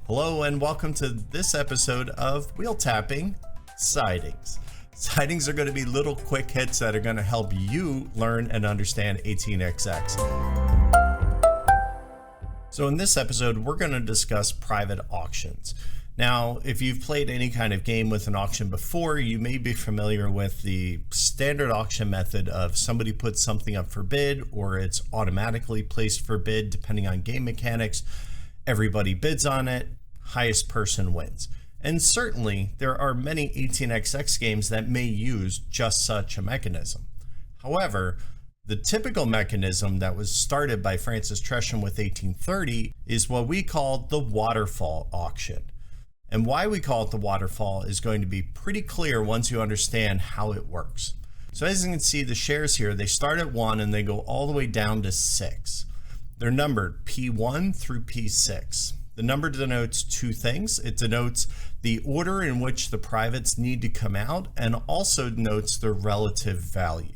Hello and welcome to this episode of Wheel Tapping Sidings. Sidings are going to be little quick hits that are going to help you learn and understand 18xx. So in this episode, we're going to discuss private auctions. Now, if you've played any kind of game with an auction before, you may be familiar with the standard auction method of somebody puts something up for bid, or it's automatically placed for bid depending on game mechanics. Everybody bids on it, highest person wins. And certainly there are many 18xx games that may use just such a mechanism. However, the typical mechanism that was started by Francis Tresham with 1830 is what we call the Waterfall auction. And why we call it the Waterfall is going to be pretty clear once you understand how it works. So as you can see, the shares here, they start at 1 and they go all the way down to 6. They're numbered P1 through P6. The number denotes two things. It denotes the order in which the privates need to come out and also denotes their relative value.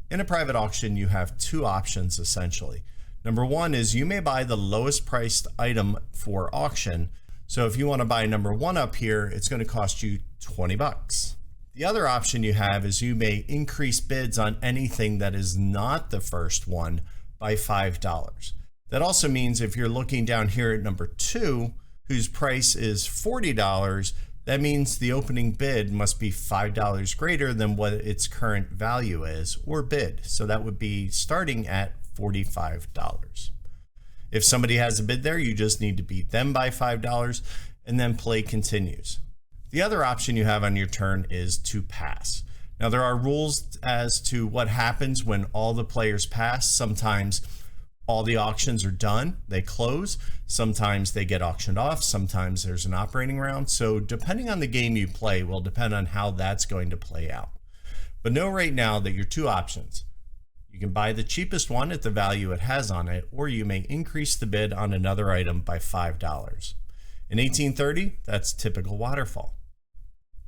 In a private auction, you have two options essentially. Number one is you may buy the lowest priced item for auction. So if you want to buy number 1 up here, it's going to cost you 20 bucks. The other option you have is you may increase bids on anything that is not the first one by $5. That also means if you're looking down here at number 2, whose price is $40, that means the opening bid must be $5 greater than what its current value is, or bid. So that would be starting at $45. If somebody has a bid there, you just need to beat them by $5 and then play continues. The other option you have on your turn is to pass. Now there are rules as to what happens when all the players pass. Sometimes all the auctions are done, they close. Sometimes they get auctioned off. Sometimes there's an operating round. So depending on the game you play will depend on how that's going to play out. But know right now that your two options. You can buy the cheapest one at the value it has on it, or you may increase the bid on another item by $5. In 1830, that's typical waterfall.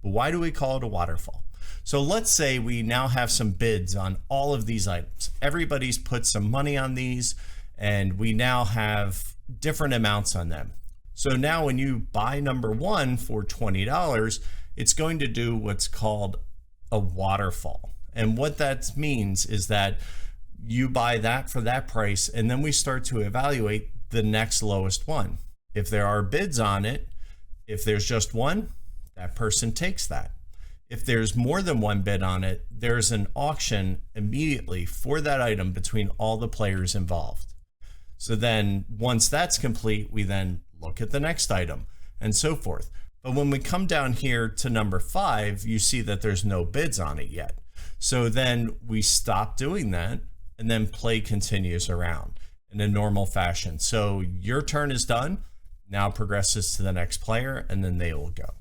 But why do we call it a waterfall? So let's say we now have some bids on all of these items. Everybody's put some money on these and we now have different amounts on them. So now when you buy number 1 for $20, it's going to do what's called a waterfall. And what that means is that you buy that for that price and then we start to evaluate the next lowest one. If there are bids on it, if there's just one, that person takes that. If there's more than one bid on it, there's an auction immediately for that item between all the players involved. So then once that's complete, we then look at the next item and so forth. But when we come down here to number 5, you see that there's no bids on it yet. So then we stop doing that and then play continues around in a normal fashion. So your turn is done, now progresses to the next player and then they will go.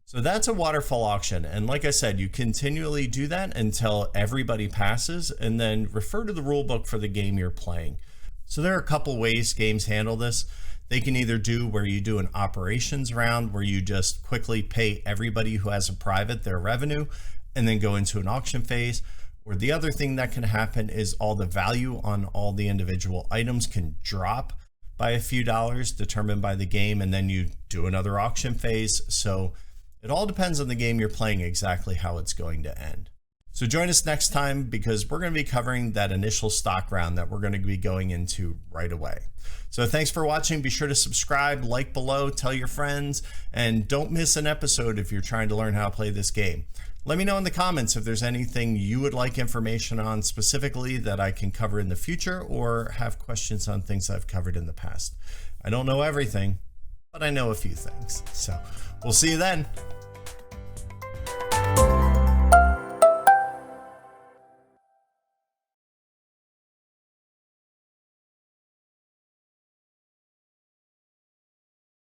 So that's a waterfall auction. And like I said, you continually do that until everybody passes and then refer to the rule book for the game you're playing. So there are a couple ways games handle this. They can either do where you do an operations round where you just quickly pay everybody who has a private their revenue and then go into an auction phase. Or the other thing that can happen is all the value on all the individual items can drop by a few dollars determined by the game, and then you do another auction phase. So it all depends on the game you're playing exactly how it's going to end. So join us next time because we're going to be covering that initial stock round that we're going to be going into right away. So thanks for watching. Be sure to subscribe, like below, tell your friends, and don't miss an episode if you're trying to learn how to play this game. Let me know in the comments if there's anything you would like information on specifically that I can cover in the future or have questions on things I've covered in the past. I don't know everything, but I know a few things. So we'll see you then.